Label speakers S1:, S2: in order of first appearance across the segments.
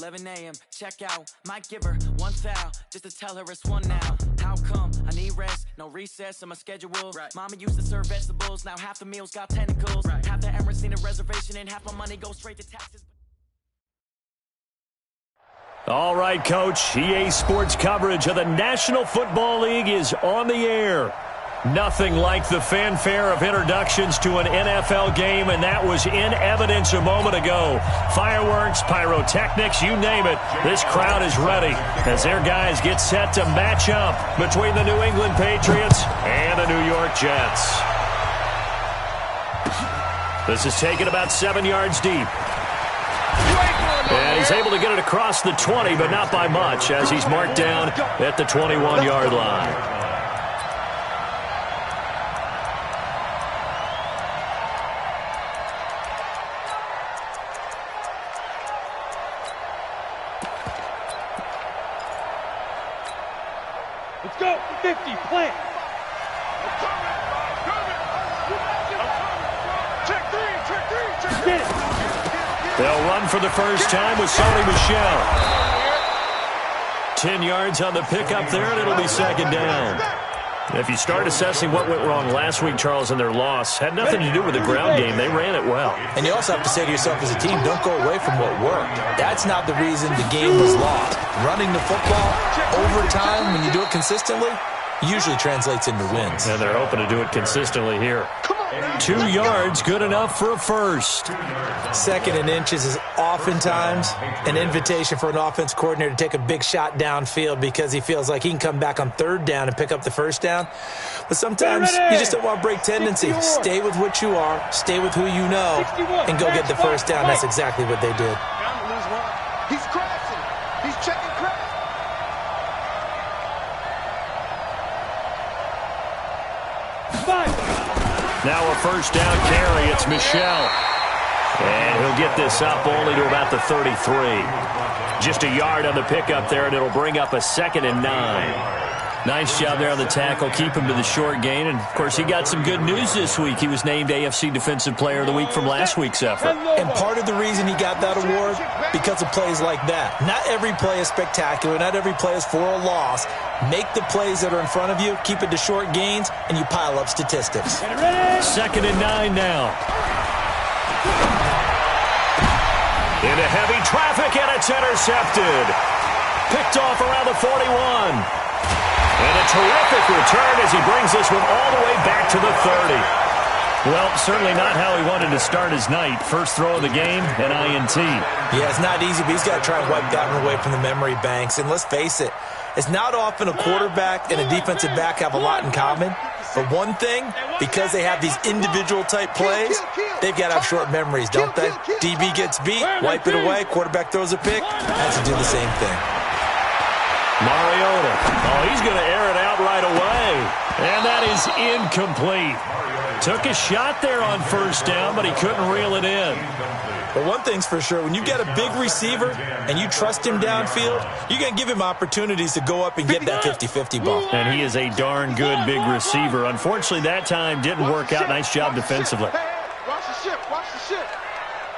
S1: 11 a.m. Check out, might give her one foul just to tell her it's one now. How come? I need rest, no recess on my schedule. Right. Mama used to serve vegetables, now half the meals got tentacles. Right. Half the Emirates need a reservation and half my money goes straight to taxes.
S2: All right, Coach. EA Sports coverage of the National Football League is on the air. Nothing like the fanfare of introductions to an NFL game, and that was in evidence a moment ago. Fireworks, pyrotechnics, you name it. This crowd is ready as their guys get set to match up between the New England Patriots and the New York Jets. This is taken about 7 yards deep. And he's able to get it across the 20, but not by much, as he's marked down at the 21-yard line.
S3: Let's go. 50, plant. Check three.
S2: They'll run for the first time with Sony Michel. 10 yards on the pickup there, and it'll be second down. If you start assessing what went wrong last week, Charles, in their loss, had nothing to do with the ground game. They ran it well.
S4: And you also have to say to yourself as a team, don't go away from what worked. That's not the reason the game was lost. Running the football over time, when you do it consistently, usually translates into wins.
S2: And they're hoping to do it consistently here. 2 yards, good enough for a first.
S4: Second and inches is oftentimes an invitation for an offense coordinator to take a big shot downfield because he feels like he can come back on third down and pick up the first down. But sometimes you just don't want to break tendency. Stay with what you are, stay with who you know, and go get the first down. That's exactly what they did.
S5: He's crashing. He's checking crash.
S2: Now a first down carry. It's Michel. And he'll get this up only to about the 33. Just a yard on the pickup there, and it'll bring up a 2nd and 9. Nice job there on the tackle. Keep him to the short gain. And, of course, he got some good news this week. He was named AFC Defensive Player of the Week from last week's effort.
S4: And part of the reason he got that award, because of plays like that. Not every play is spectacular. Not every play is for a loss. Make the plays that are in front of you, keep it to short gains, and you pile up statistics.
S2: 2nd and 9 now. Into heavy traffic, and it's intercepted. Picked off around the 41. And a terrific return as he brings this one all the way back to the 30. Well, certainly not how he wanted to start his night. First throw of the game, an INT.
S4: Yeah, it's not easy, but he's got to try and wipe that one away from the memory banks. And let's face it, it's not often a quarterback and a defensive back have a lot in common. But one thing, because they have these individual type plays, they've got to have short memories, don't they? DB gets beat, wipe it away, quarterback throws a pick, has to do the same thing.
S2: Mariota. Oh, he's going to air it out right away. And that is incomplete. Took a shot there on first down, but he couldn't reel it in.
S4: But one thing's for sure, when you got a big receiver and you trust him downfield, you're going to give him opportunities to go up and get that 50-50 ball.
S2: And he is a darn good big receiver. Unfortunately, that time didn't work out. Nice job defensively.
S5: Watch the ship. Watch the ship.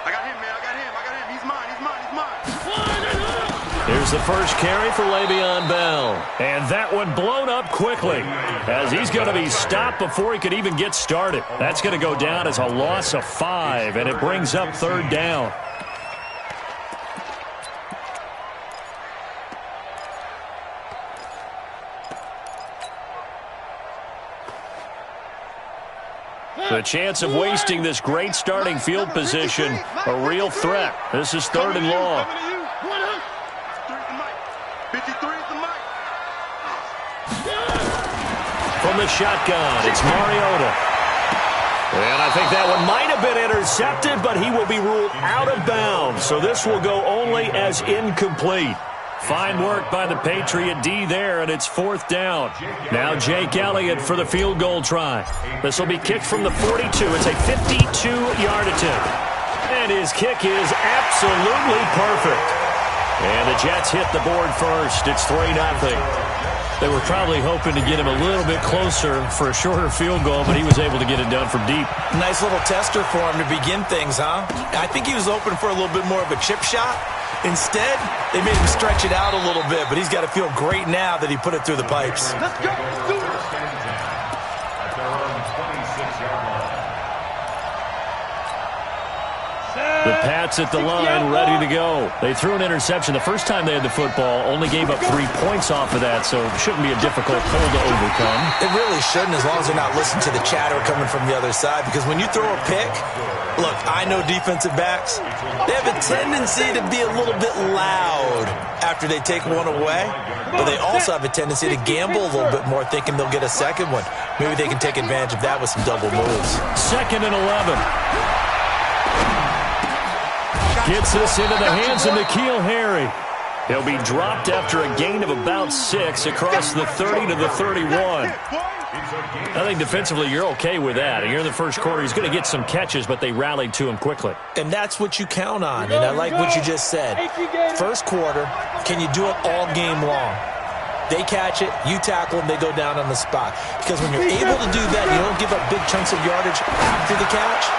S5: I got him, man. I got him. He's mine.
S2: Here's the first carry for Le'Veon Bell. And that one blown up quickly as he's going to be stopped before he could even get started. That's going to go down as a loss of 5, and it brings up third down. The chance of wasting this great starting field position, a real threat. This is 3rd and long. From the shotgun, it's Mariota. And I think that one might have been intercepted, but he will be ruled out of bounds. So this will go only as incomplete. Fine work by the Patriot D there, and it's 4th down. Now Jake Elliott for the field goal try. This will be kicked from the 42. It's a 52-yard attempt. And his kick is absolutely perfect. And the Jets hit the board first. It's 3-0. They were probably hoping to get him a little bit closer for a shorter field goal, but he was able to get it done from deep.
S4: Nice little tester for him to begin things, huh? I think he was open for a little bit more of a chip shot. Instead, they made him stretch it out a little bit, but he's got to feel great now that he put it through the pipes.
S5: Let's go. Let's do it.
S2: The Pats at the line, ready to go. They threw an interception the first time they had the football, only gave up 3 points off of that, so it shouldn't be a difficult pull to overcome.
S4: It really shouldn't, as long as they're not listening to the chatter coming from the other side, because when you throw a pick, look, I know defensive backs, they have a tendency to be a little bit loud after they take one away, but they also have a tendency to gamble a little bit more, thinking they'll get a second one. Maybe they can take advantage of that with some double moves.
S2: 2nd and 11. Gets this into the hands of N'Keal Harry. He'll be dropped after a gain of about 6 across the 30 to the 31. I think defensively you're okay with that. Here in the first quarter, he's going to get some catches, but they rallied to him quickly.
S4: And that's what you count on, and I like what you just said. First quarter, can you do it all game long? They catch it, you tackle them, they go down on the spot. Because when you're able to do that, you don't give up big chunks of yardage after the catch.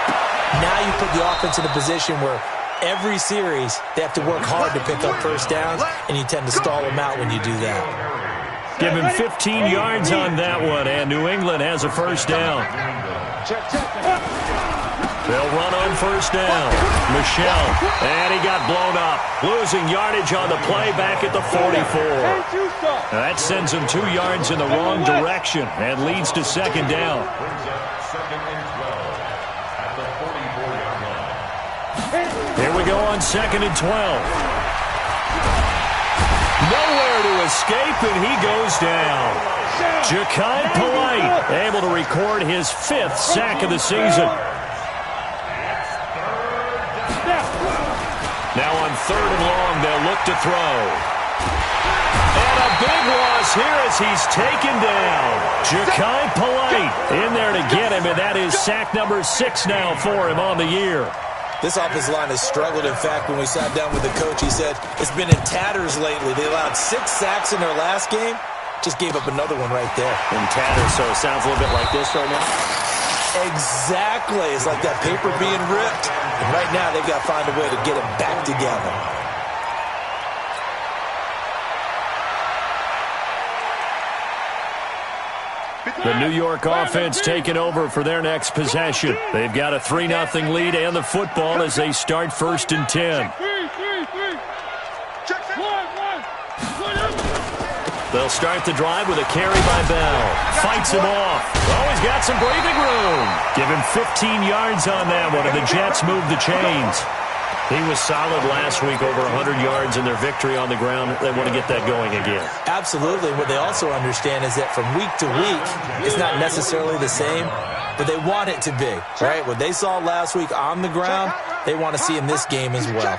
S4: Now you put the offense in a position where every series, they have to work hard to pick up first downs, and you tend to stall them out when you do that.
S2: Give him 15 yards on that one, and New England has a first down. They'll run on first down. Michelle, and he got blown up. Losing yardage on the play back at the 44. That sends him 2 yards in the wrong direction and leads to second down. Here we go on 2nd and 12. Nowhere to escape, and he goes down. Ja'Kai Polite able to record his 5th sack of the season. Now on 3rd and long, they'll look to throw. And a big loss here as he's taken down. Ja'Kai Polite in there to get him, and that is sack number 6 now for him on the year.
S4: This offensive line has struggled. In fact, when we sat down with the coach, he said it's been in tatters lately. They allowed 6 sacks in their last game. Just gave up another one right there.
S2: In tatters, so it sounds a little bit like this right now?
S4: Exactly. It's like that paper being ripped. And right now, they've got to find a way to get it back together.
S2: The New York offense taking over for their next possession. They've got a 3-0 lead and the football as they start 1st and 10. They'll start the drive with a carry by Bell. Fights him off. Oh, he's got some breathing room. Give him 15 yards on that one, and the Jets move the chains. He was solid last week, over 100 yards in their victory on the ground. They want to get that going again.
S4: Absolutely. What they also understand is that from week to week, it's not necessarily the same, but they want it to be, right? What they saw last week on the ground, they want to see in this game as well.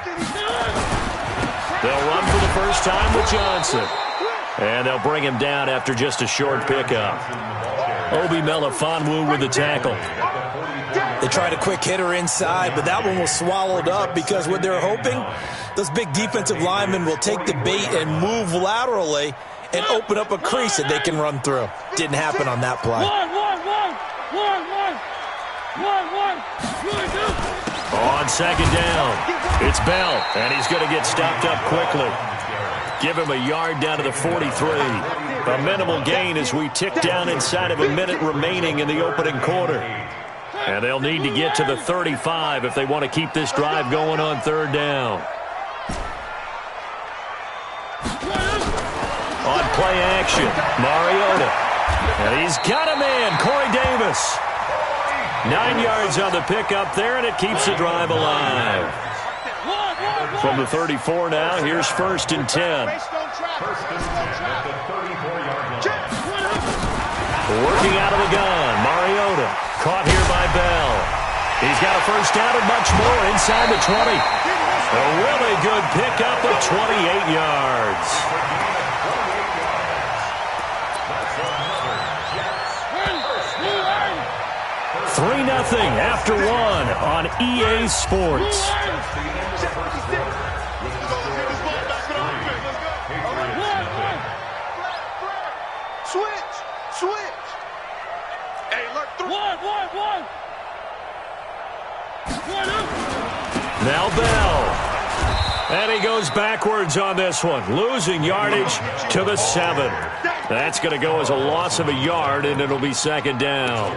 S2: They'll run for the first time with Johnson. And they'll bring him down after just a short pickup. Obi Melifonwu with the tackle.
S4: They tried a quick hitter inside, but that one was swallowed up because what they're hoping, those big defensive linemen will take the bait and move laterally and open up a crease that they can run through. Didn't happen on that play.
S2: On second down, it's Bell, and he's going to get stopped up quickly. Give him a yard down to the 43. A minimal gain as we tick down inside of a minute remaining in the opening quarter. And they'll need to get to the 35 if they want to keep this drive going on 3rd down. On play action, Mariota. And he's got a man, Corey Davis. 9 yards on the pickup there, and it keeps the drive alive. From the 34 now, here's 1st and 10. Working out of the gun, Mariota. Caught here by Bell. He's got a first down and much more inside the 20. A really good pickup of 28 yards. 3-0 after 1 on EA Sports. Now Bell. And he goes backwards on this one, losing yardage to the 7. That's going to go as a loss of a yard, and it'll be second down.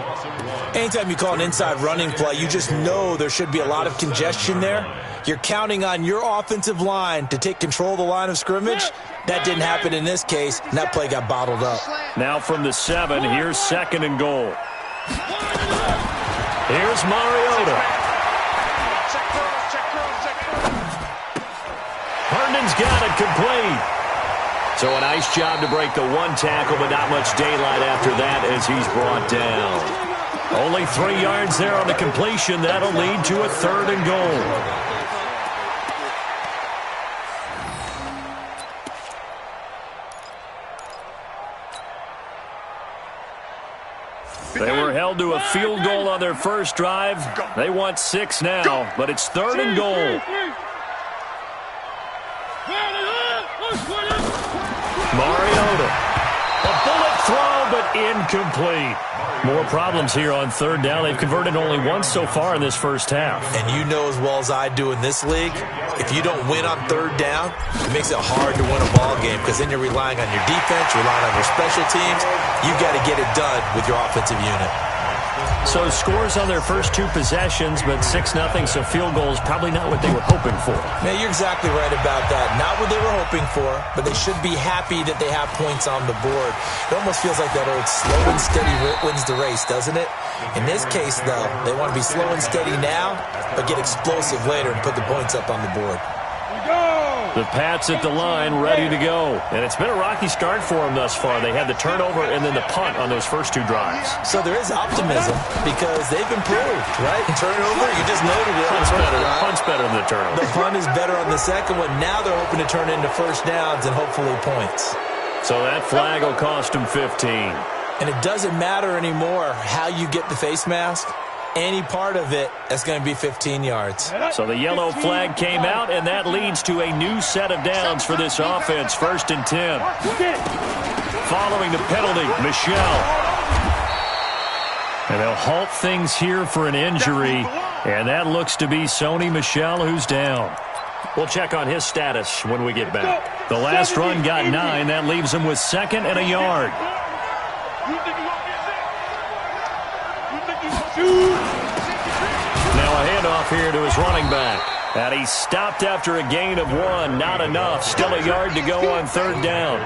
S4: Anytime you call an inside running play, you just know there should be a lot of congestion there. You're counting on your offensive line to take control of the line of scrimmage. That didn't happen in this case, and that play got bottled up.
S2: Now from the 7, here's second and goal. Here's Mariota. Herndon's got it complete. So a nice job to break the one tackle, but not much daylight after that as he's brought down. Only 3 yards there on the completion. That'll lead to a third and goal. They were held to a field goal on their first drive. They want 6 now, but it's third and goal. Mariota. A bullet throw, but incomplete. More problems here on third down. They've converted only once so far in this first half.
S4: And you know as well as I do in this league, if you don't win on third down, it makes it hard to win a ball game because then you're relying on your defense, you're relying on your special teams. You've got to get it done with your offensive unit.
S2: So scores on their first 2 possessions, but 6-0, so field goals probably not what they were hoping for.
S4: Yeah, you're exactly right about that. Not what they were hoping for, but they should be happy that they have points on the board. It almost feels like that old slow and steady wins the race, doesn't it? In this case, though, they want to be slow and steady now, but get explosive later and put the points up on the board.
S2: The Pats at the line, ready to go. And it's been a rocky start for them thus far. They had the turnover and then the punt on those first 2 drives.
S4: So there is optimism because they've improved, right? Turnover, you just noted it.
S2: Punt's better than the turnover.
S4: The punt is better on the second one. Now they're hoping to turn into first downs and hopefully points.
S2: So that flag will cost them 15.
S4: And it doesn't matter anymore how you get the face mask. Any part of it, that's going to be 15 yards.
S2: So the yellow flag came out, and that leads to a new set of downs for this offense. 1st and 10. Following the penalty, Michel. And they'll halt things here for an injury, and that looks to be Sony Michel who's down. We'll check on his status when we get back. The last run got 9. That leaves him with 2nd and a yard. Now a handoff here to his running back. And he stopped after a gain of 1. Not enough. Still a yard to go on third down.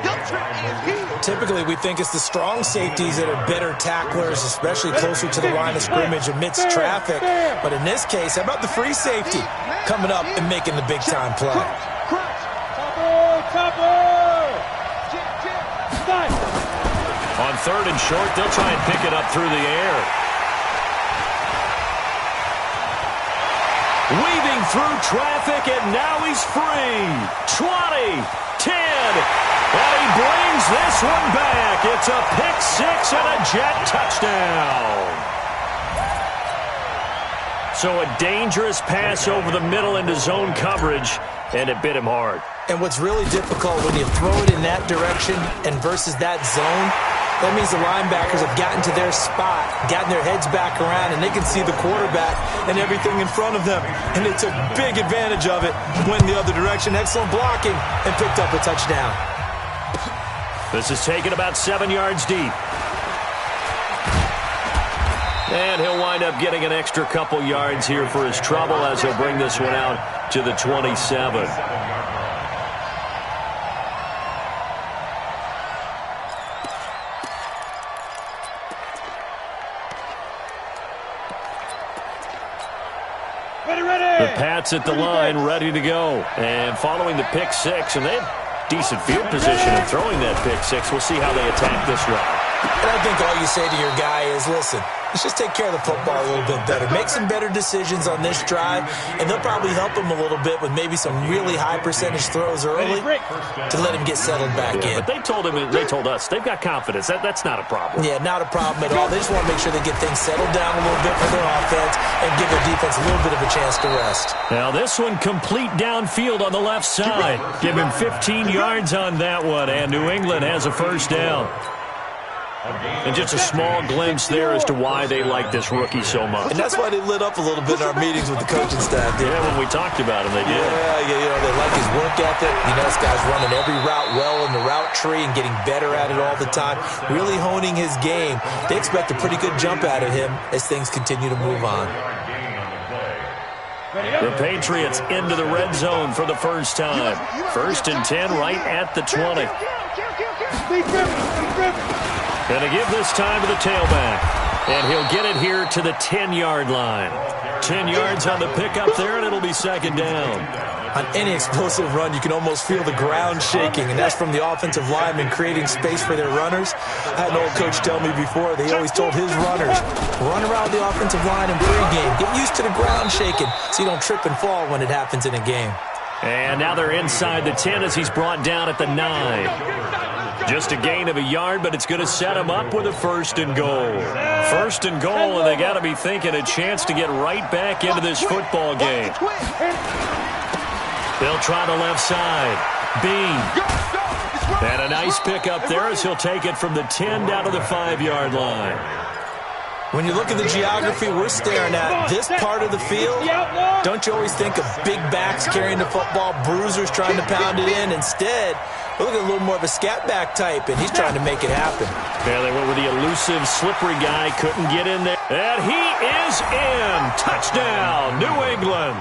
S4: Typically, we think it's the strong safeties that are better tacklers, especially closer to the line of scrimmage amidst traffic. But in this case, how about the free safety coming up and making the big-time play?
S2: On third and short, they'll try and pick it up through the air. Weaving through traffic, and now he's free. 20, 10, and he brings this one back. It's a pick-6 and a jet touchdown. So a dangerous pass over the middle into zone coverage, and it bit him hard.
S4: And what's really difficult when you throw it in that direction and versus that zone, that means the linebackers have gotten to their spot, gotten their heads back around, and they can see the quarterback and everything in front of them. And they took big advantage of it, went the other direction, excellent blocking, and picked up a touchdown.
S2: This is taken about 7 yards deep. And he'll wind up getting an extra couple yards here for his trouble as he'll bring this one out to the 27. The Pats at the line, ready to go. And following the pick-6, and they have decent field position in throwing that pick-6. We'll see how they attack this round.
S4: And I think all you say to your guy is, listen, let's just take care of the football a little bit better. Make some better decisions on this drive, and they'll probably help him a little bit with maybe some really high-percentage throws early to let him get settled back in.
S2: But they told us, they've got confidence. That's not a problem.
S4: Yeah, not a problem at all. They just want to make sure they get things settled down a little bit for their offense and give their defense a little bit of a chance to rest.
S2: Now this one complete downfield on the left side. Give him 15 yards on that one, and New England has a first down. And just a small glimpse there as to why they like this rookie so much.
S4: And that's why they lit up a little bit in our meetings with the coaching staff.
S2: Yeah, when we talked about him, they did.
S4: Yeah, they like his work ethic. This guy's running every route well in the route tree and getting better at it all the time, really honing his game. They expect a pretty good jump out of him as things continue to move on.
S2: The Patriots into the red zone for the first time. 1st and 10 right at the 20. Going to give this time to the tailback. And he'll get it here to the 10-yard line. 10 yards on the pickup there, and it'll be 2nd down.
S4: On any explosive run, you can almost feel the ground shaking, and that's from the offensive linemen creating space for their runners. I had an old coach tell me before, they always told his runners, run around the offensive line in pregame. Get used to the ground shaking so you don't trip and fall when it happens in a game.
S2: And now they're inside the 10 as he's brought down at the 9. Just a gain of a yard, but it's going to set him up with a 1st and goal. 1st and goal, and they got to be thinking a chance to get right back into this football game. They'll try the left side. Bean. And a nice pickup there as he'll take it from the 10 down to the 5-yard line.
S4: When you look at the geography we're staring at, this part of the field, don't you always think of big backs carrying the football, bruisers trying to pound it in? Instead, we're looking at a little more of a scat back type, and he's trying to make it happen.
S2: Yeah, they went with the elusive, slippery guy, couldn't get in there. And he is in. Touchdown, New England.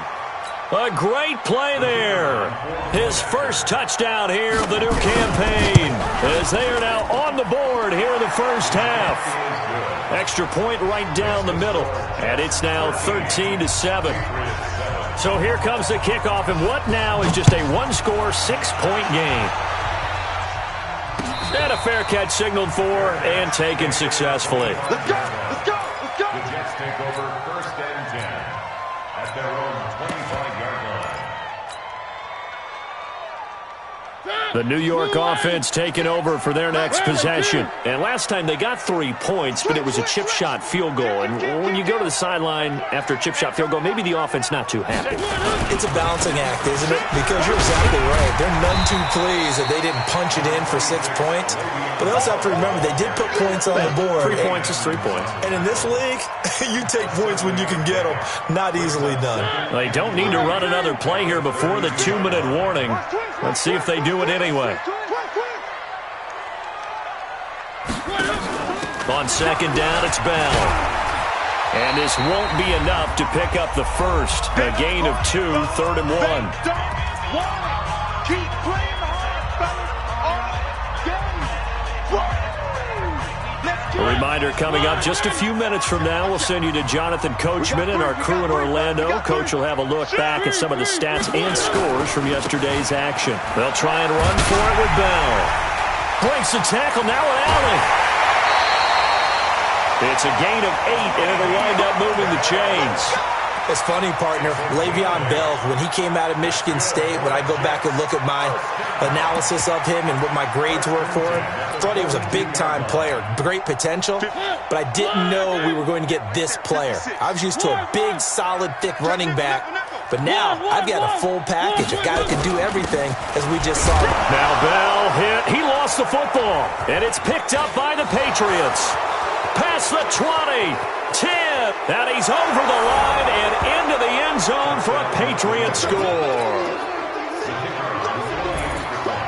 S2: A great play there. His first touchdown here of the new campaign as they are now on the board here in the first half. Extra point right down the middle, and it's now 13-7. So here comes the kickoff, and what now is just a one-score, 6-point game. And a fair catch signaled for and taken successfully.
S5: Let's go! Let's go! Let's go!
S6: The Jets take over 1st and 10 at their own 25-yard line.
S2: The New York offense taking over for their next possession. And last time they got 3 points, but it was a chip shot field goal. And when you go to the sideline after a chip shot field goal, maybe the offense not too happy.
S4: It's a balancing act, isn't it? Because you're exactly right. They're none too pleased that they didn't punch it in for 6 points. But they also have to remember they did put points on the board.
S2: 3 points is 3 points.
S4: And in this league, you take points when you can get them. Not easily done.
S2: They don't need to run another play here before the 2-minute warning. Let's see if they do it anyway. On 2nd down, it's Bell. And this won't be enough to pick up the first. A gain of 2, 3rd and 1.
S5: Keep playing hard, fellas.
S2: A reminder coming up just a few minutes from now. We'll send you to Jonathan Coachman and our crew in Orlando. Coach will have a look back at some of the stats and scores from yesterday's action. They'll try and run for it with Bell. Breaks the tackle now with Allen. It's a gain of 8, and it'll wind up moving the chains.
S4: It's funny, partner. Le'Veon Bell, when he came out of Michigan State, when I go back and look at my analysis of him and what my grades were for him, thought he was a big-time player, great potential, but I didn't know we were going to get this player. I was used to a big, solid, thick running back, but now I've got a full package, a guy who can do everything, as we just saw.
S2: Now Bell hit. He lost the football, and it's picked up by the Patriots. Past the 20, 10, and he's over the line and into the end zone for a Patriot score.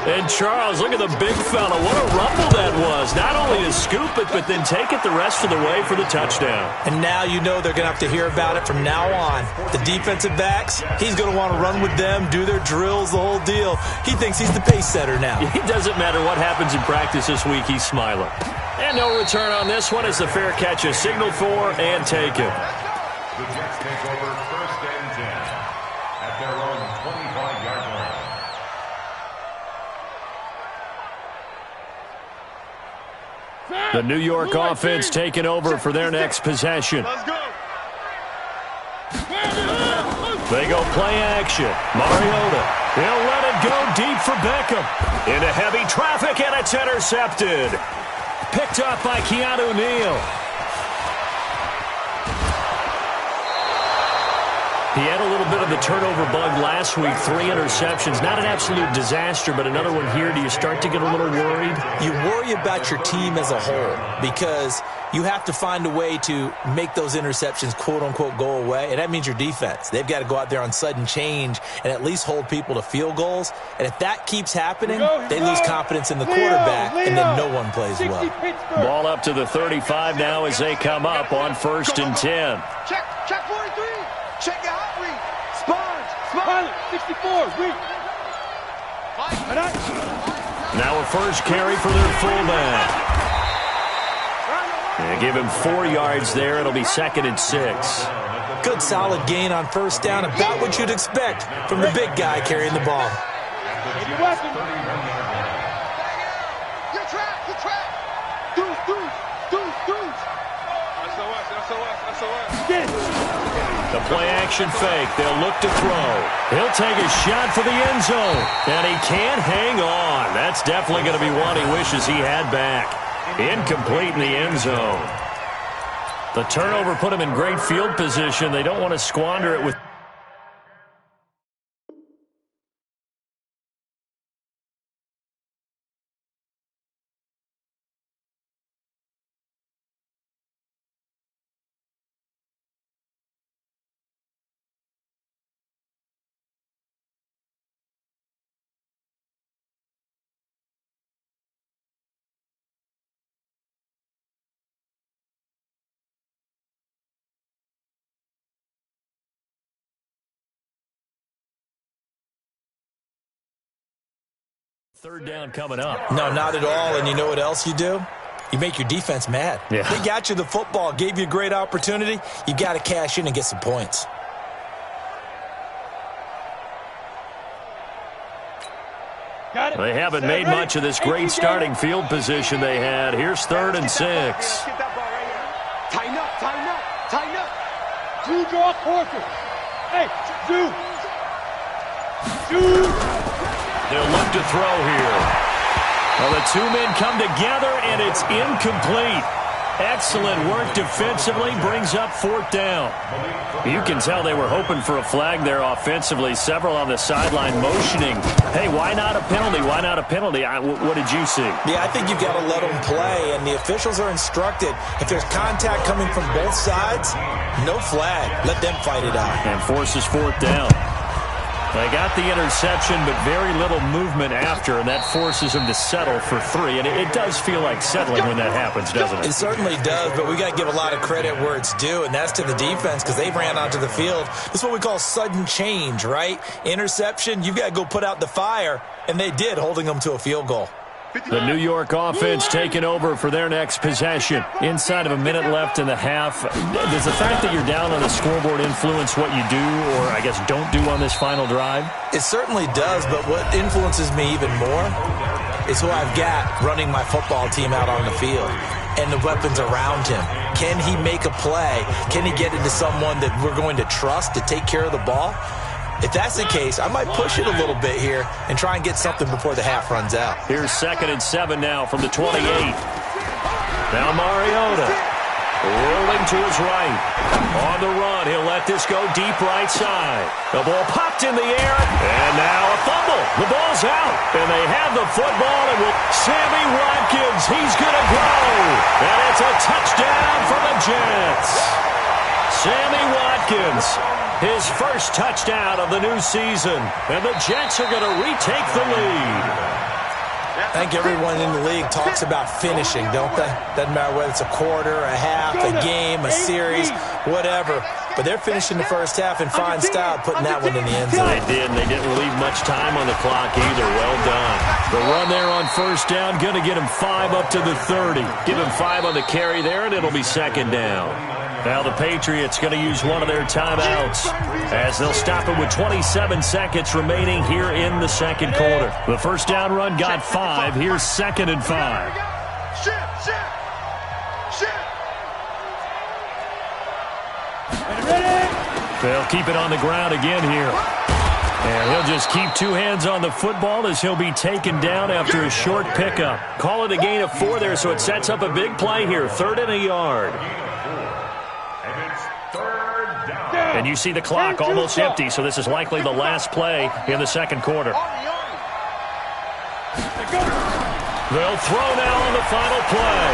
S2: And Charles, look at the big fella. What a rumble that was. Not only to scoop it, but then take it the rest of the way for the touchdown.
S4: And now you know they're going to have to hear about it from now on. The defensive backs, he's going to want to run with them, do their drills, the whole deal. He thinks he's the pace setter now.
S2: It doesn't matter what happens in practice this week, he's smiling. And no return on this one as the fair catch is signaled for and taken.
S6: The Jets take over 1st and 10 at their own 25-yard line.
S2: The New York offense taking over for their next possession. They go play action. Mariota. He'll let it go deep for Beckham. Into heavy traffic, and it's intercepted. Picked up by Keanu Neal. He had a little bit of the turnover bug last week, 3 interceptions. Not an absolute disaster, but another one here. Do you start to get a little worried?
S4: You worry about your team as a whole because you have to find a way to make those interceptions, quote-unquote, go away, and that means your defense. They've got to go out there on sudden change and at least hold people to field goals. And if that keeps happening, they lose confidence in the quarterback, and then no one plays well.
S2: Ball up to the 35 now as they come up on 1st and 10.
S5: Check 43. Check your hot read. Sponge.
S3: Pilot, 64, read.
S2: Now a first carry for their fullback. They give him 4 yards there. It'll be 2nd and 6.
S4: Good solid gain on 1st down, about what you'd expect from the big guy carrying the ball.
S3: Your weapon.
S5: Good track. Deuce. SOS.
S3: Get.
S2: The play-action fake. They'll look to throw. He'll take a shot for the end zone. And he can't hang on. That's definitely going to be one he wishes he had back. Incomplete in the end zone. The turnover put him in great field position. They don't want to squander it with... Third down coming up.
S4: No, not at all. And you know what else you do? You make your defense mad.
S2: Yeah.
S4: They got you the football, gave you a great opportunity. You got to cash in and get some points.
S3: Got it.
S2: They haven't made much of this great starting field position they had. Here's 3rd and 6.
S5: Get that ball right here. Tighten up.
S3: Two draw Corker. Hey, two.
S2: They'll look to throw here. Well, the 2 men come together, and it's incomplete. Excellent work defensively, brings up 4th down. You can tell they were hoping for a flag there offensively. Several on the sideline motioning. Hey, why not a penalty? Why not a penalty? What did you see?
S4: Yeah, I think you've got to let them play, and the officials are instructed. If there's contact coming from both sides, no flag. Let them fight it out.
S2: And forces 4th down. They got the interception, but very little movement after, and that forces them to settle for 3. And it does feel like settling when that happens, doesn't it?
S4: It certainly does, but we got to give a lot of credit where it's due, and that's to the defense because they ran onto the field. This is what we call sudden change, right? Interception, you've got to go put out the fire, and they did, holding them to a field goal.
S2: The New York offense taking over for their next possession. Inside of a minute left in the half. Does the fact that you're down on the scoreboard influence what you do or, I guess, don't do on this final drive?
S4: It certainly does, but what influences me even more is who I've got running my football team out on the field and the weapons around him. Can he make a play? Can he get into someone that we're going to trust to take care of the ball? If that's the case, I might push it a little bit here and try and get something before the half runs out.
S2: Here's 2nd and 7 now from the 28. Now Mariota rolling to his right. On the run, he'll let this go deep right side. The ball popped in the air, and now a fumble. The ball's out, and they have the football, and Sammy Watkins, he's going to go. And it's a touchdown for the Jets. Sammy Watkins, his first touchdown of the new season, and the Jets are going to retake the lead.
S4: I think everyone in the league talks about finishing, don't they? Doesn't matter whether it's a quarter, a half, a game, a series, whatever. But they're finishing the first half in fine style, putting that one in the end zone.
S2: They did, and they didn't leave much time on the clock either. Well done. The run there on 1st down, going to get him 5 up to the 30. Give him 5 on the carry there, and it'll be 2nd down. Now the Patriots going to use one of their timeouts as they'll stop it with 27 seconds remaining here in the 2nd quarter. The 1st down run got 5. Here's 2nd and 5. They'll keep it on the ground again here. And he'll just keep 2 hands on the football as he'll be taken down after a short pickup. Call it a gain of 4 there, so it sets up a big play here. 3rd and a yard.
S6: And it's 3rd down.
S2: And you see the clock almost empty, so this is likely the last play in the second quarter. They'll throw now on the final play.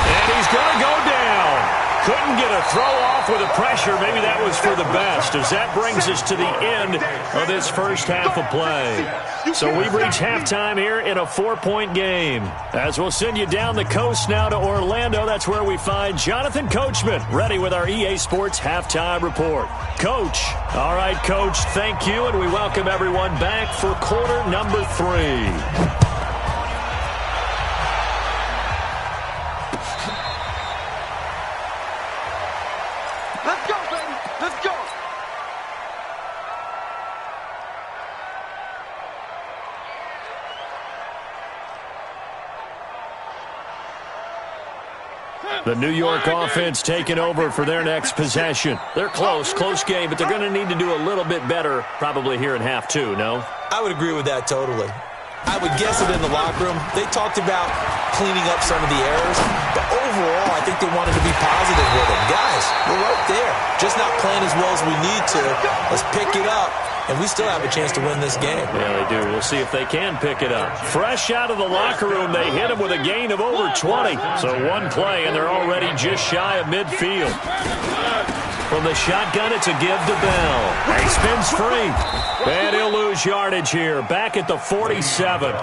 S2: And he's going to go down. Couldn't get a throw off with the pressure. Maybe that was for the best, as that brings us to the end of this first half of play. So we've reached halftime here in a 4-point game. As we'll send you down the coast now to Orlando, that's where we find Jonathan Coachman, ready with our EA Sports Halftime Report. Coach. All right, Coach, thank you, and we welcome everyone back for quarter number 3.
S5: Let's go, baby. Let's go.
S2: The New York offense taking over for their next possession. They're close game, but they're going to need to do a little bit better probably here in half 2, no?
S4: I would agree with that totally. I would guess it in the locker room. They talked about cleaning up some of the errors, but overall, I think they wanted to be positive with them. Guys, we're right there. Just not playing as well as we need to. Let's pick it up, and we still have a chance to win this game.
S2: Yeah, they do. We'll see if they can pick it up. Fresh out of the locker room, they hit him with a gain of over 20. So one play, and they're already just shy of midfield. From the shotgun, it's a give to Bell. He spins free. And he'll lose yardage here. Back at the 47.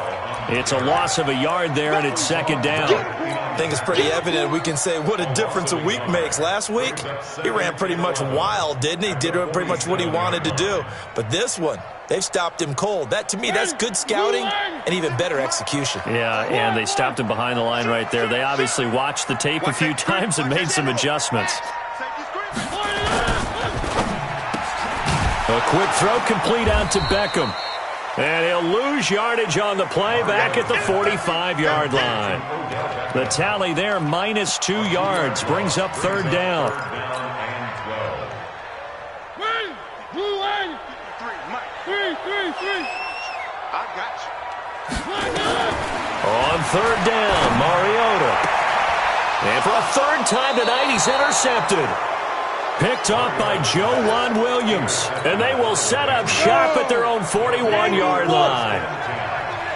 S2: It's a loss of a yard there, and it's second down.
S4: I think it's pretty evident. We can say what a difference a week makes. Last week, he ran pretty much wild, didn't he? Did pretty much what he wanted to do. But this one, they've stopped him cold. That, to me, that's good scouting and even better execution.
S2: Yeah, and they stopped him behind the line right there. They obviously watched the tape a few times and made some adjustments. A quick throw complete out to Beckham. And he'll lose yardage on the play back at the 45-yard line. The tally there, -2 yards, brings up third down.
S5: I got you.
S2: On third down, Mariota. And for a third time tonight, he's intercepted. Picked off by Joe Williams. And they will set up shop at their own 41-yard line.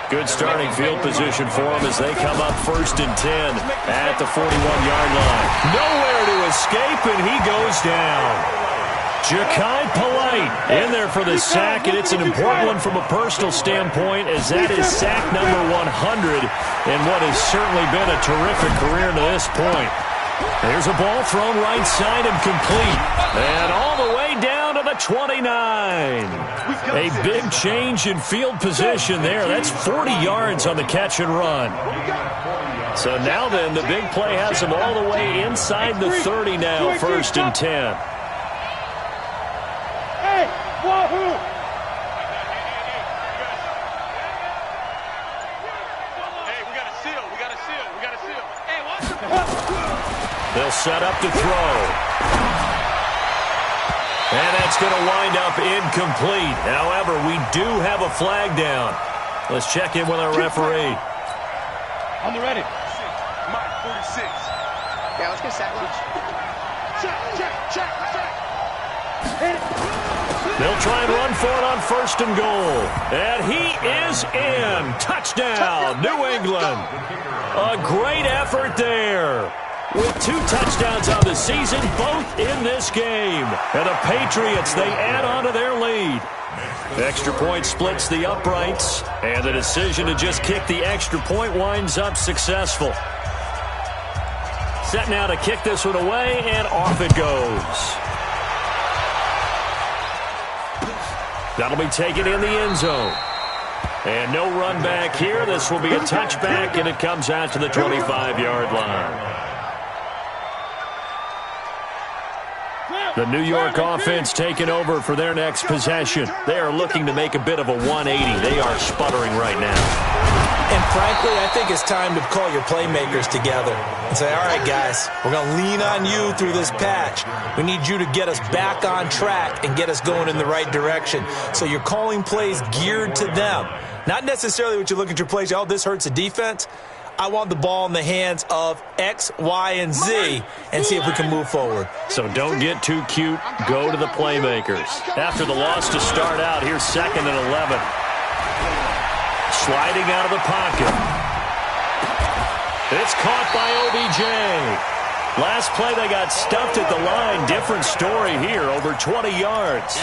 S2: Good starting field position for them as they come up 1st and 10 at the 41-yard line. Nowhere to escape, and he goes down. Ja'Kai Polite in there for the sack, and it's an important one from a personal standpoint, as that is sack number 100 in what has certainly been a terrific career to this point. There's a ball thrown right side and complete. And all the way down to the 29. A big change in field position there. That's 40 yards on the catch and run. So now then, the big play has him all the way inside the 30 now, 1st and 10.
S3: Hey, wahoo!
S2: They'll set up to throw. And that's going to wind up incomplete. However, we do have a flag down. Let's check in with our referee.
S3: On the ready.
S5: Mike, 46.
S7: Yeah, let's get sack lunch.
S3: Check. Hit it.
S2: They'll try and run for it on 1st and goal. And he is in. Touchdown, New England. A great effort there. With 2 touchdowns on the season, both in this game. And the Patriots, they add on to their lead. Extra point splits the uprights, and the decision to just kick the extra point winds up successful. Set now to kick this one away, and off it goes. That'll be taken in the end zone. And no run back here. This will be a touchback, and it comes out to the 25-yard line. The New York offense taking over for their next possession. They are looking to make a bit of a 180. They are sputtering right now.
S4: And frankly, I think it's time to call your playmakers together and say, all right, guys, we're going to lean on you through this patch. We need you to get us back on track and get us going in the right direction. So you're calling plays geared to them. Not necessarily what you look at your plays, oh, this hurts the defense. I want the ball in the hands of X, Y, and Z and see if we can move forward.
S2: So don't get too cute. Go to the playmakers. After the loss to start out, here's 2nd and 11. Sliding out of the pocket. It's caught by OBJ. Last play, they got stuffed at the line. Different story here, over 20 yards.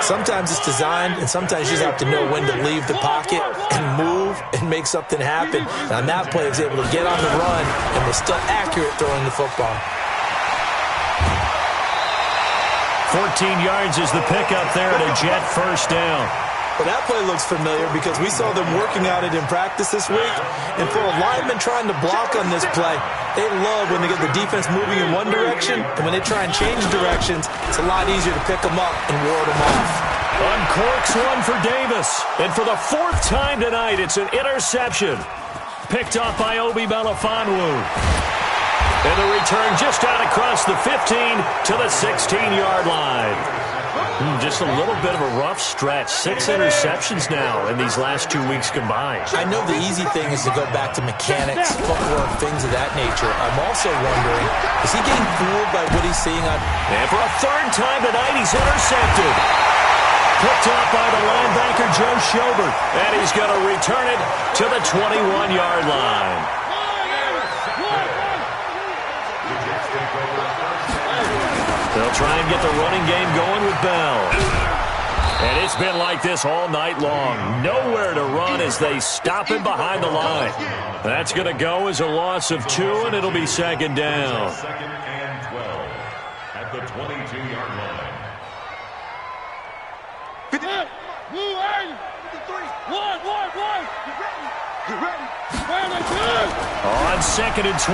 S4: Sometimes it's designed, and sometimes you just have to know when to leave the pocket and move and make something happen. And on that play, he was able to get on the run and was still accurate throwing the football.
S2: 14 yards is the pickup there at a Jet first down.
S4: Well, that play looks familiar because we saw them working on it in practice this week. And for a lineman trying to block on this play, they love when they get the defense moving in one direction. And when they try and change directions, it's a lot easier to pick them up and ward them off.
S2: Uncorks one for Davis. And for the 4th time tonight, it's an interception. Picked off by Obi Melifonwu. And the return just out across the 15 to the 16-yard line. Just a little bit of a rough stretch. 6 interceptions now in these last 2 weeks combined.
S4: I know the easy thing is to go back to mechanics, footwork, things of that nature. I'm also wondering, is he getting fooled by what he's seeing on...
S2: And for a 3rd time tonight, he's intercepted. Picked off by the linebacker, Joe Schobert. And he's going to return it to the 21-yard line. They'll try and get the running game going with Bell. And it's been like this all night long. Nowhere to run as they stop him behind the line. That's going to go as a loss of 2, and it'll be 2nd down.
S6: 2nd and 12 at the 22-yard line.
S2: On 2nd and 12,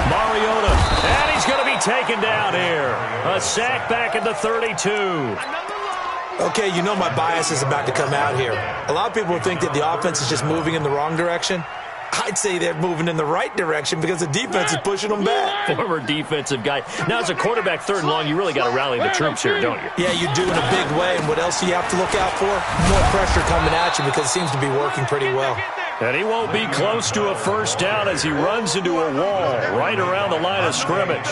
S2: Mariota, and he's going to be taken down here. A sack back at the 32.
S4: Okay, you know my bias is about to come out here. A lot of people think that the offense is just moving in the wrong direction. I'd say they're moving in the right direction because the defense is pushing them back.
S2: Former defensive guy. Now, as a quarterback, 3rd and long, you really got to rally the troops here, don't you?
S4: Yeah, you do in a big way. And what else do you have to look out for? More pressure coming at you because it seems to be working pretty well.
S2: And he won't be close to a 1st down as he runs into a wall right around the line of scrimmage.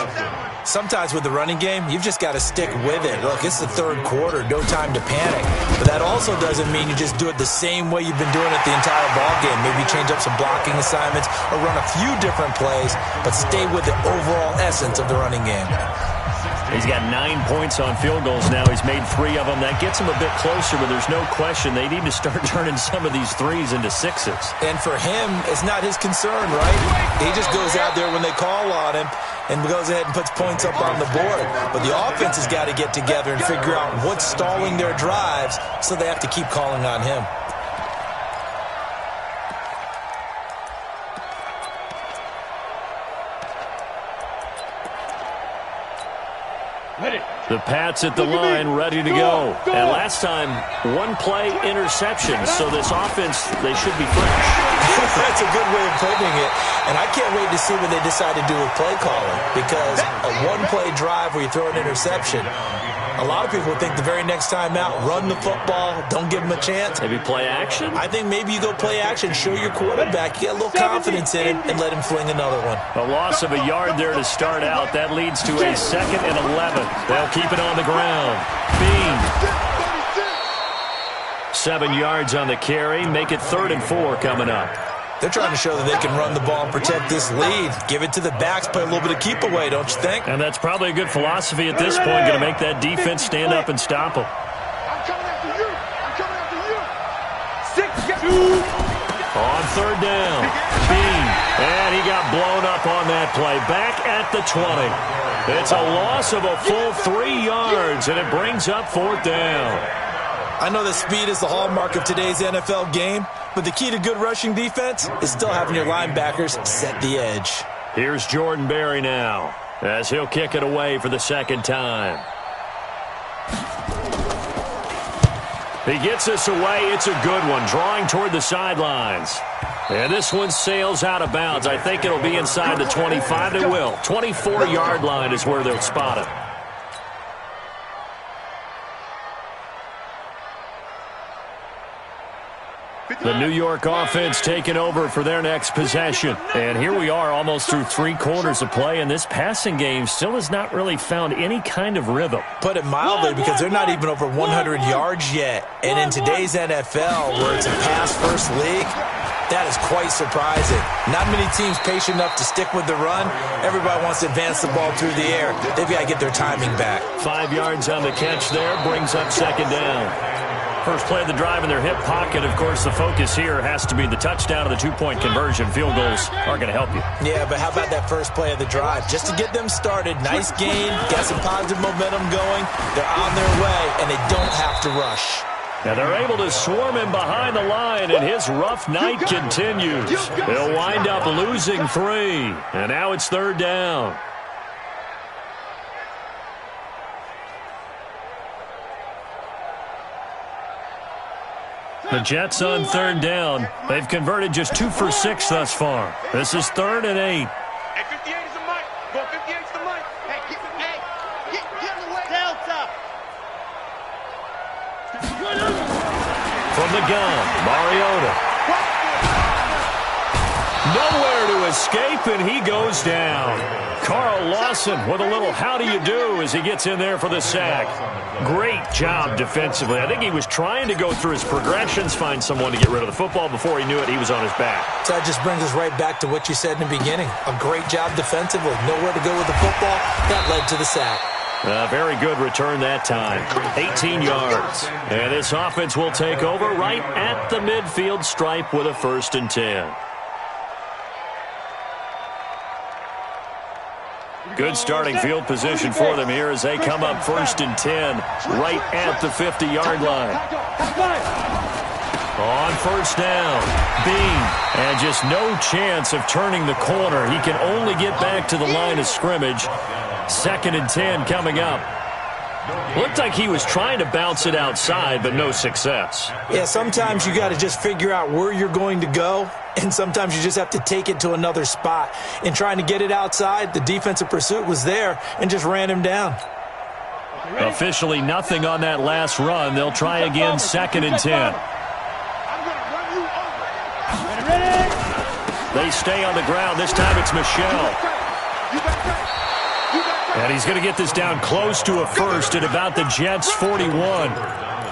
S4: Sometimes with the running game, you've just got to stick with it. Look, it's the 3rd quarter, no time to panic. But that also doesn't mean you just do it the same way you've been doing it the entire ball game. Maybe change up some blocking assignments or run a few different plays, but stay with the overall essence of the running game.
S2: He's got 9 points on field goals now. He's made 3 of them. That gets him a bit closer, but there's no question they need to start turning some of these 3s into 6s.
S4: And for him, it's not his concern, right? He just goes out there when they call on him and goes ahead and puts points up on the board. But the offense has got to get together and figure out what's stalling their drives, so they have to keep calling on him.
S2: The Pats at the line, ready to go. And last time, 1-play interception. So this offense, they should be fresh.
S4: That's a good way of putting it. And I can't wait to see what they decide to do with play calling. Because a 1-play drive where you throw an interception, a lot of people think the very next time out, run the football, don't give them a chance.
S2: Maybe play action?
S4: I think maybe you go play action, show your quarterback, get a little confidence in him, and let him fling another one.
S2: A loss of a yard there to start out. That leads to a 2nd and 11. They'll keep it on the ground. Bean. 7 yards on the carry. Make it 3rd and 4 coming up.
S4: They're trying to show that they can run the ball and protect this lead. Give it to the backs, play a little bit of keep away, don't you think?
S2: And that's probably a good philosophy at this point. Going to make that defense stand up and stop them.
S3: I'm coming after you. I'm coming after you. 6.
S2: On 3rd down. Bean. And he got blown up on that play. Back at the 20. It's a loss of a full 3 yards, and it brings up 4th down.
S4: I know that speed is the hallmark of today's NFL game, but the key to good rushing defense is still having your linebackers set the edge.
S2: Here's Jordan Berry now as he'll kick it away for the 2nd time. He gets us away. It's a good one, drawing toward the sidelines. And this one sails out of bounds. I think it'll be inside the 25. It will. 24-yard line is where they'll spot it. The New York offense taking over for their next possession. And here we are almost through 3 quarters of play, and this passing game still has not really found any kind of rhythm.
S4: Put it mildly, because they're not even over 100 yards yet. And in today's NFL, where it's a pass-first league, that is quite surprising. Not many teams patient enough to stick with the run. Everybody wants to advance the ball through the air. They've got to get their timing back. 5 yards on the catch there, brings up second down. First play of the drive in their hip pocket. Of course, the focus here has to be the touchdown of the 2-point conversion. Field goals are going to help you. Yeah, but how about that first play of the drive? Just to get them started, nice gain, got some positive momentum going. They're on their way, and they don't have to rush.
S2: Now they're able to swarm him behind the line, and his rough night continues. They'll wind up losing 3, and now it's third down. The Jets on third down. They've converted just 2 for 6 thus far. This is 3rd and 8.
S3: Hey, 58 is the mic. Go 58 is the mic. Hey, get in the way. Delta.
S2: From the gun, Mariota. Nowhere to escape, and he goes down. Carl Lawson with a little how do you do as he gets in there for the sack. Great job defensively. I think he was trying to go through his progressions, find someone to get rid of the football. Before he knew it, he was on his back.
S4: So that just brings us right back to what you said in the beginning. A great job defensively. Nowhere to go with the football. That led to the sack.
S2: Very good return that time. 18 yards. And this offense will take over right at the midfield stripe with a 1st and 10. Good starting field position for them here as they come up 1st and 10 right at the 50-yard line. On 1st down, Bean, and just no chance of turning the corner. He can only get back to the line of scrimmage. 2nd and 10 coming up. Looked like he was trying to bounce it outside, but no success.
S4: Yeah, sometimes you got to just figure out where you're going to go, and sometimes you just have to take it to another spot. In trying to get it outside, the defensive pursuit was there and just ran him down.
S2: Officially nothing on that last run. They'll try again, 2nd and 10. They stay on the ground. This time it's Michel. And he's going to get this down close to a 1st at about the Jets' 41.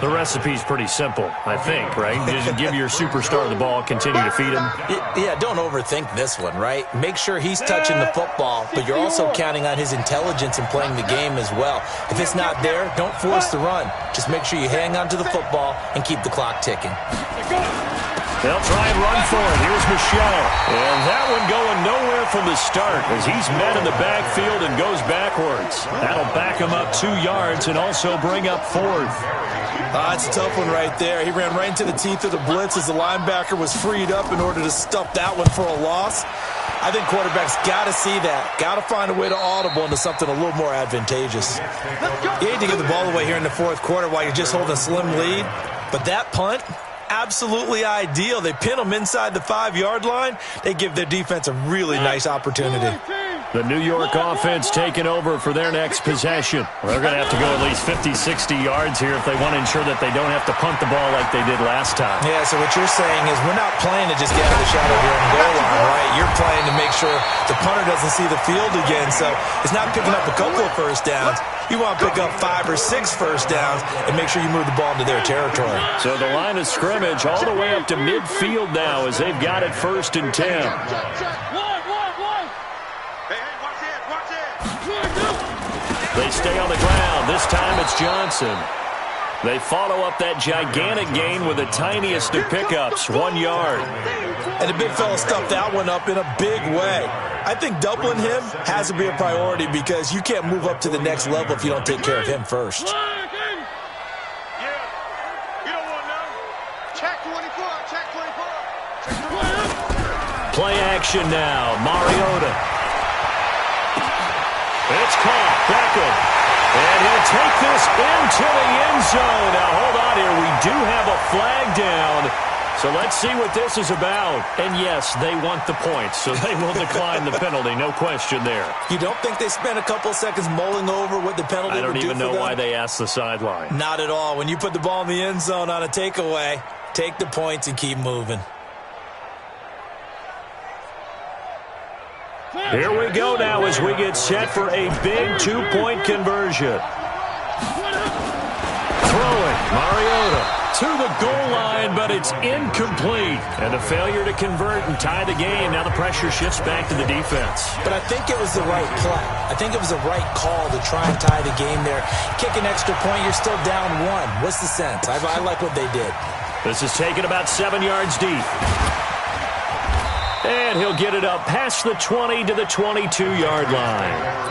S2: The recipe's pretty simple, I think, right? Just give your superstar the ball, continue to feed him.
S4: Yeah, don't overthink this one, right? Make sure he's touching the football, but you're also counting on his intelligence in playing the game as well. If it's not there, don't force the run. Just make sure you hang on to the football and keep the clock ticking.
S2: They'll try and run for it. Here's Michel. And that one going nowhere from the start as he's met in the backfield and goes backwards. That'll back him up 2 yards and also bring up 4th.
S4: It's a tough one right there. He ran right into the teeth of the blitz as the linebacker was freed up in order to stuff that one for a loss. I think quarterbacks got to see that. Got to find a way to audible into something a little more advantageous. You hate to give the ball away here in the 4th quarter while you're just holding a slim lead, but that punt, absolutely ideal. They pin them inside the 5-yard line. They give their defense a really nice opportunity.
S2: The New York offense taking over for their next possession. They're going to have to go at least 50, 60 yards here if they want to ensure that they don't have to punt the ball like they did last time.
S4: Yeah, so what you're saying is we're not playing to just get out of the shadow here on the goal line, right? You're playing to make sure the punter doesn't see the field again. So it's not picking up a couple of 1st downs. You want to pick up 5 or 6 1st downs and make sure you move the ball into their territory.
S2: So the line of scrimmage all the way up to midfield now as they've got it 1st and 10. They stay on the ground. This time it's Johnson. They follow up that gigantic gain with the tiniest of pickups, 1 yard.
S4: And the big fella stuffed that one up in a big way. I think doubling him has to be a priority because you can't move up to the next level if you don't take care of him first.
S2: Play action now. Mariota. It's caught. Beckham. And he'll take this into the end zone. Now, hold on here. We do have a flag down. So let's see what this is about. And, yes, they want the points, so they will decline the penalty. No question there.
S4: You don't think they spent a couple seconds mulling over what the penalty would do for them?
S2: I don't even know why they asked the sideline.
S4: Not at all. When you put the ball in the end zone on a takeaway, Take the points and keep moving.
S2: Here we go now as we get set for a big two-point conversion. Throwing, Mariota to the goal line, but it's incomplete. And a failure to convert and tie the game. Now the pressure shifts back to the defense.
S4: But I think it was the right play. I think it was the right call to try and tie the game there. Kick an extra point, you're still down 1. What's the sense? I like what they did.
S2: This is taken about 7 yards deep. And he'll get it up past the 20 to the 22-yard line.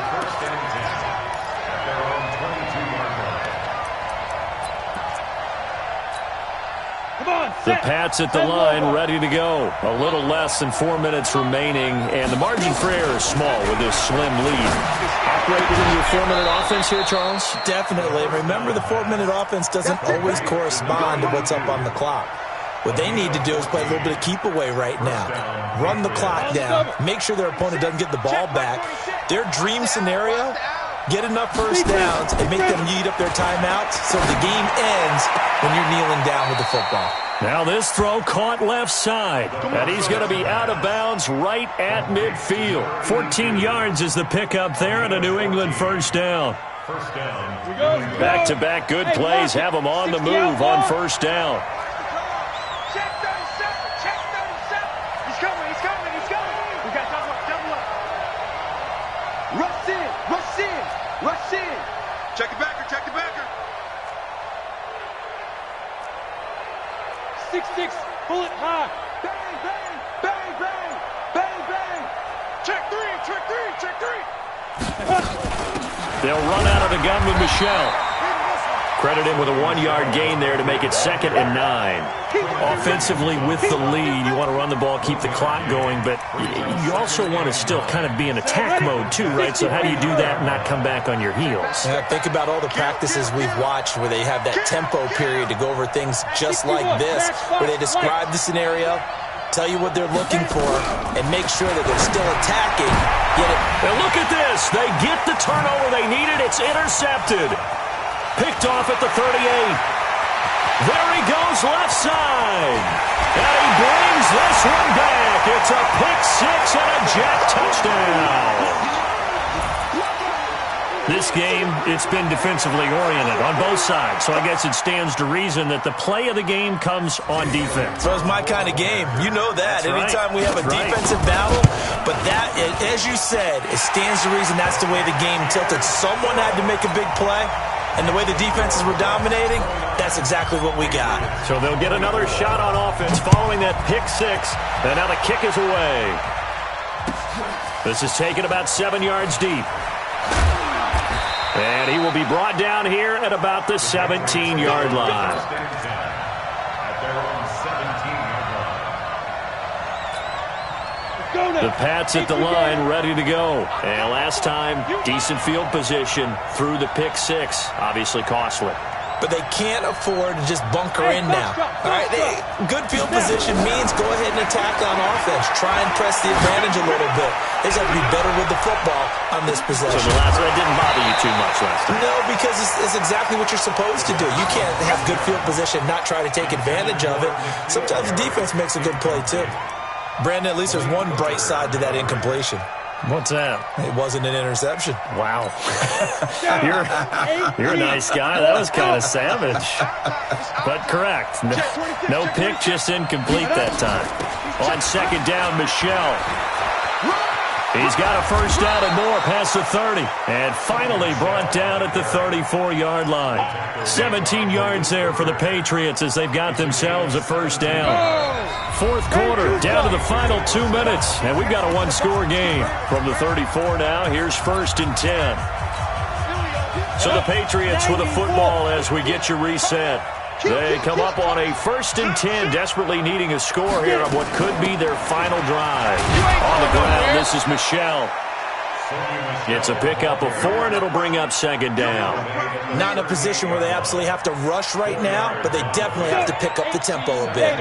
S2: The Pats at the line, ready to go. A little less than 4 minutes remaining, and the margin for error is small with this slim lead. Operated in your 4-minute offense here, Charles?
S4: Definitely. Remember, the 4-minute offense doesn't always correspond to what's up on the clock. What they need to do is play a little bit of keep away right now. Run the clock down. Make sure their opponent doesn't get the ball back. Their dream scenario, get enough first downs and make them eat up their timeouts so the game ends when you're kneeling down with the football.
S2: Now this throw caught left side, and he's going to be out of bounds right at midfield. 14 yards is the pickup there, and a New England first down. Back-to-back good plays have them on the move on first down.
S3: Check 37, check 37. He's coming, he's coming, he's coming. We got double up. Rush in, rush in, rush in.
S5: Check the backer, check the backer.
S3: 6-6, pull it high. Bang, bang, bang, bang, bang, bang. Check three, check three, check three.
S2: They'll run out of the gun with Michelle. Credit him with a 1-yard gain there to make it 2nd and 9. Offensively with the lead, you want to run the ball, keep the clock going, but you also want to still kind of be in attack mode too, right? So how do you do that and not come back on your heels?
S4: Yeah, think about all the practices we've watched where they have that tempo period to go over things just like this, where they describe the scenario, tell you what they're looking for, and make sure that they're still attacking.
S2: And look at this. They get the turnover they needed. It's intercepted. Picked off at the 38. There he goes left side. And he brings this one back. It's a pick six and a jet touchdown. This game, it's been defensively oriented on both sides, so I guess it stands to reason that the play of the game comes on defense.
S4: So it's my kind of game. You know that.
S2: That's
S4: Anytime
S2: right.
S4: we have a defensive battle, but that, as you said, it stands to reason that's the way the game tilted. Someone had to make a big play, and the way the defenses were dominating, that's exactly what we got.
S2: So they'll get another shot on offense following that pick six, and now the kick is away. This is taken about 7 yards deep. And he will be brought down here at about the 17-yard line. The Pats at the line, ready to go. And last time, decent field position through the pick six. Obviously costly.
S4: But they can't afford to just bunker in now. All right, good field position means go ahead and attack on offense. Try and press the advantage a little bit. They just have to be better with the football on this possession.
S2: So the last one didn't bother you too much last time?
S4: No, because it's exactly what you're supposed to do. You can't have good field position, not try to take advantage of it. Sometimes the defense makes a good play, too. Brandon, at least there's one bright side to that incompletion.
S2: What's that?
S4: It wasn't an interception.
S2: Wow. You're a nice guy. That was kind of savage. But correct. No pick, just incomplete that time. On second down, Michelle. He's got a first down and more past the 30. And finally brought down at the 34-yard line. 17 yards there for the Patriots as they've got themselves a first down. Fourth quarter, down to the final 2 minutes. And we've got a one-score game. From the 34 now, here's 1st and 10. So the Patriots with a football as we get you reset. They come up on a 1st and 10, desperately needing a score here on what could be their final drive. On the ground, this is Michelle. It's a pickup of 4, and it'll bring up second down.
S4: Not in a position where they absolutely have to rush right now, but they definitely have to pick up the tempo a bit.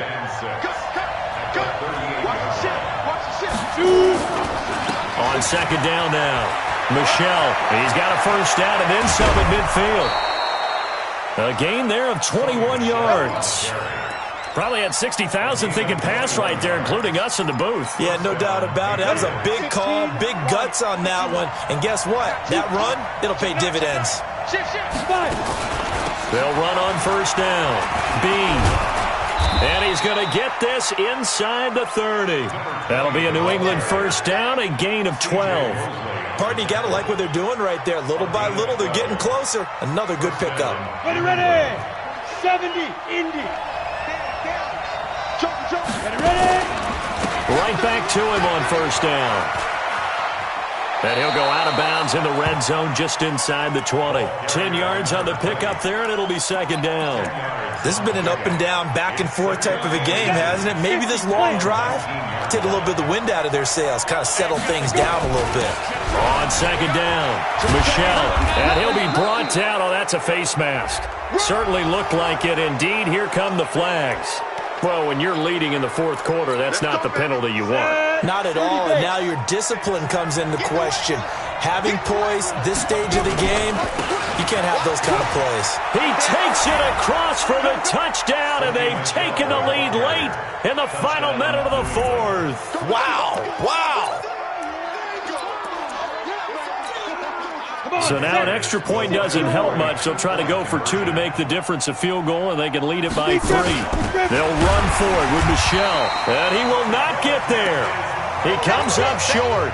S2: On second down now, Michelle. He's got a first down and then some at midfield. A gain there of 21 yards. Probably had 60,000 thinking pass right there, including us in the booth.
S4: Yeah, no doubt about it. That was a big call, big guts on that one. And guess what? That run, it'll pay dividends.
S2: They'll run on first down. Bean. And he's going to get this inside the 30. That'll be a New England first down, a gain of 12.
S4: Pardon, you got to like what they're doing right there. Little by little, they're getting closer. Another good pickup.
S3: Ready. 70, Indy. Ready.
S2: Right back to him on first down. And he'll go out of bounds in the red zone just inside the 20. 10 yards on the pickup there, and it'll be second down.
S4: This has been an up-and-down, back-and-forth type of a game, hasn't it? Maybe this long drive, take a little bit of the wind out of their sails, kind of settle things down a little bit.
S2: On second down, Michelle, and he'll be brought down. Oh, that's a face mask. Certainly looked like it. Indeed, here come the flags. Well, when you're leading in the fourth quarter, that's not the penalty you want.
S4: Not at all, and now your discipline comes into question. Having poise this stage of the game, you can't have those kind of plays.
S2: He takes it across for the touchdown, and they've taken the lead late in the final minute of the fourth.
S4: Wow.
S2: So now an extra point doesn't help much. They'll try to go for 2 to make the difference a field goal, and they can lead it by 3. They'll run for it with Michelle, and he will not get there. He comes up short.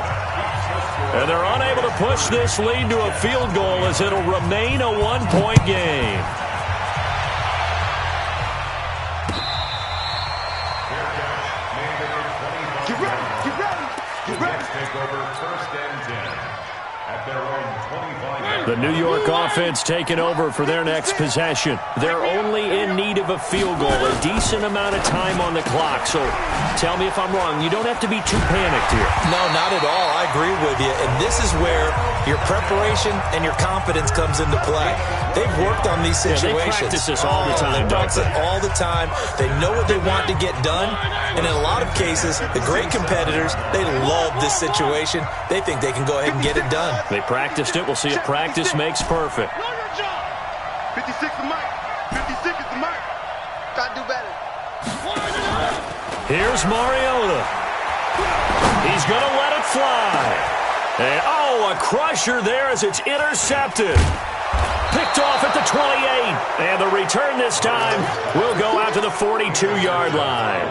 S2: And they're unable to push this lead to a field goal as it'll remain a 1-point game.
S6: Get ready. Take over first and 10 at their own 25.
S2: The New York offense taking over for their next possession. They're only in need of a field goal, a decent amount of time on the clock. So tell me if I'm wrong. You don't have to be too panicked here.
S4: No, not at all. I agree with you. And this is where your preparation and your confidence comes into play. They've worked on these situations.
S2: Yeah, they practice this all the time.
S4: They practice it all the time. They know what they want to get done. And in a lot of cases, the great competitors, they love this situation. They think they can go ahead and get it done.
S2: They practiced it. We'll see if practice makes perfect.
S5: 56 the mic. 56 is the mic.
S7: Gotta do better.
S2: Here's Mariota. He's going to let it fly. And, a crusher there as it's intercepted. Picked off at the 28. And the return this time will go out to the 42-yard line.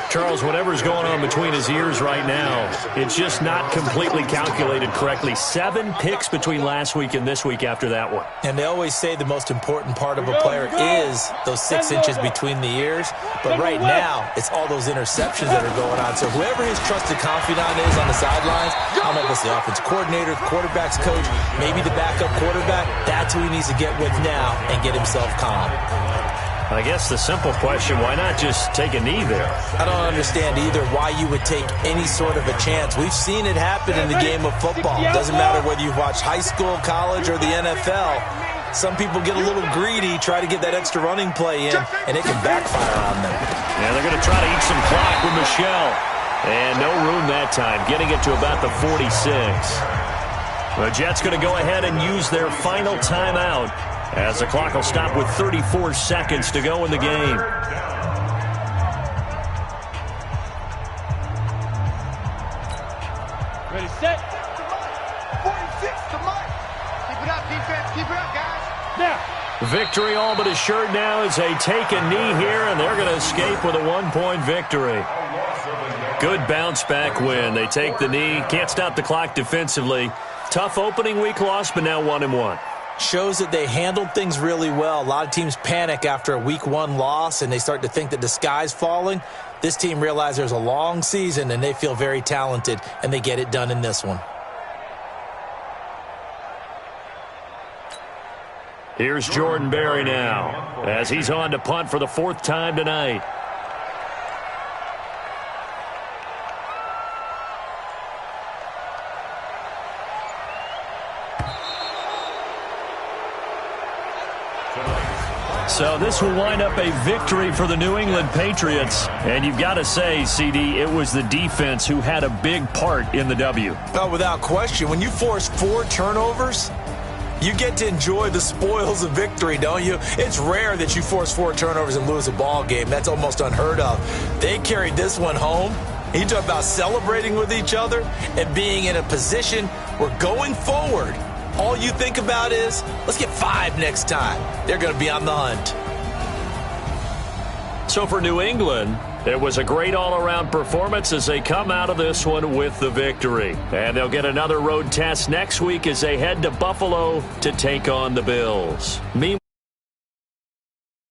S2: Charles, whatever's going on between his ears right now, it's just not completely calculated correctly. 7 picks between last week and this week after that one.
S4: And they always say the most important part of a player is those 6 inches between the ears. But right now, it's all those interceptions that are going on. So whoever his trusted confidant is on the sidelines, I don't know if it's the offense coordinator, the quarterback's coach, maybe the backup quarterback, that's who he needs to get with now and get himself calm.
S2: I guess the simple question, why not just take a knee there?
S4: I don't understand either why you would take any sort of a chance. We've seen it happen in the game of football. It doesn't matter whether you watch high school, college, or the NFL. Some people get a little greedy, try to get that extra running play in, and it can backfire on them.
S2: Yeah, they're going to try to eat some clock with Michelle. And no room that time, getting it to about the 46. The Jets going to go ahead and use their final timeout, as the clock will stop with 34 seconds to go in the game.
S3: Ready, set.
S5: 46 the mic.
S7: Keep it up, defense. Keep it up, guys.
S3: Now.
S2: Victory all but assured now as they take a knee here, and they're going to escape with a 1-point victory. Good bounce-back win. They take the knee. Can't stop the clock defensively. Tough opening week loss, but now 1-1.
S4: Shows that they handled things really well. A lot of teams panic after a week 1 loss, and they start to think that the sky's falling. This team realizes there's a long season, and they feel very talented, and they get it done in this one.
S2: Here's Jordan Berry now, as he's on to punt for the 4th time tonight. So this will wind up a victory for the New England Patriots. And you've got to say, CD, it was the defense who had a big part in the W.
S4: Oh, without question. When you force 4 turnovers, You get to enjoy the spoils of victory, don't you? It's rare that you force 4 turnovers and lose a ball game. That's almost unheard of. They carried this one home. You talk about celebrating with each other and being in a position where going forward, all you think about is, let's get 5 next time. They're going to be on the hunt.
S2: So for New England, it was a great all-around performance as they come out of this one with the victory. And they'll get another road test next week as they head to Buffalo to take on the Bills.